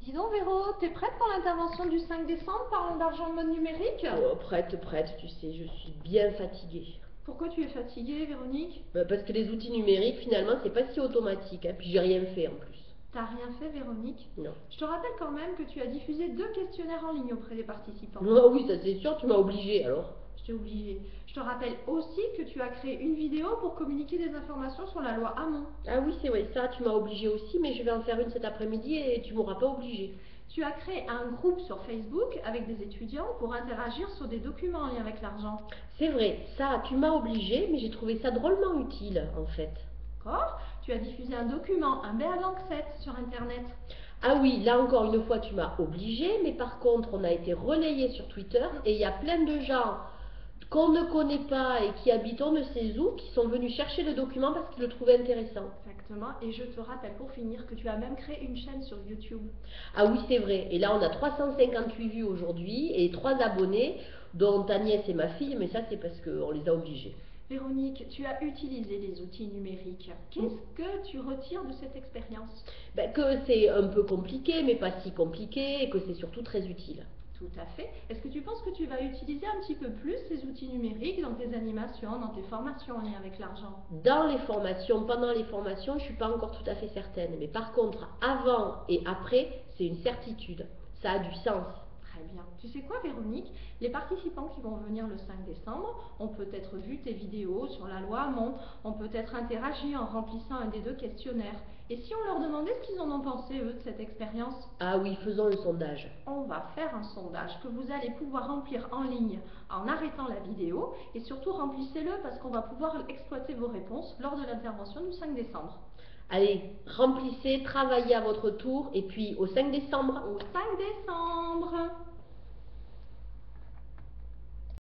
Dis donc Véro, t'es prête pour l'intervention du 5 décembre? Parlons d'argent en mode numérique. Oh, prête, tu sais, je suis bien fatiguée. Pourquoi tu es fatiguée, Véronique? Parce que les outils numériques, finalement, c'est pas si automatique, hein, puis j'ai rien fait en plus. T'as rien fait, Véronique? Non. Je te rappelle quand même que tu as diffusé 2 questionnaires en ligne auprès des participants. Ah oui, ça c'est sûr, tu m'as obligée alors. Je t'ai obligée. Je te rappelle aussi que tu as créé une vidéo pour communiquer des informations sur la loi Hamon. Ah oui, c'est vrai, ça, tu m'as obligée aussi, mais je vais en faire une cet après-midi et tu m'auras pas obligée. Tu as créé un groupe sur Facebook avec des étudiants pour interagir sur des documents en lien avec l'argent. C'est vrai, ça, tu m'as obligée, mais j'ai trouvé ça drôlement utile, en fait. D'accord? Tu as diffusé un document, un Berlang 7 sur Internet. Ah oui, là encore une fois, tu m'as obligée, mais par contre, on a été relayé sur Twitter et il y a plein de gens qu'on ne connaît pas et qui habitent on ne sait où, qui sont venus chercher le document parce qu'ils le trouvaient intéressant. Exactement, et je te rappelle pour finir que tu as même créé une chaîne sur YouTube. Ah oui, c'est vrai. Et là, on a 358 vues aujourd'hui et 3 abonnés, dont ta nièce et ma fille, mais ça, c'est parce qu'on les a obligés. Véronique, tu as utilisé les outils numériques. Qu'est-ce que tu retires de cette expérience? Que c'est un peu compliqué, mais pas si compliqué, et que c'est surtout très utile. Tout à fait. Est-ce que tu penses que tu vas utiliser un petit peu plus ces outils numériques dans tes animations, dans tes formations en lien avec l'argent? Dans les formations, pendant les formations, je ne suis pas encore tout à fait certaine. Mais par contre, avant et après, c'est une certitude. Ça a du sens. Très bien. Tu sais quoi, Véronique? Les participants qui vont venir le 5 décembre ont peut-être vu tes vidéos sur la loi Hamon, ont peut-être interagi en remplissant un des 2 questionnaires. Et si on leur demandait ce qu'ils en ont pensé, eux, de cette expérience? Ah oui, faisons le sondage. On va faire un sondage que vous allez pouvoir remplir en ligne en arrêtant la vidéo et surtout remplissez-le parce qu'on va pouvoir exploiter vos réponses lors de l'intervention du 5 décembre. Allez, remplissez, travaillez à votre tour, et puis au 5 décembre. Au 5 décembre!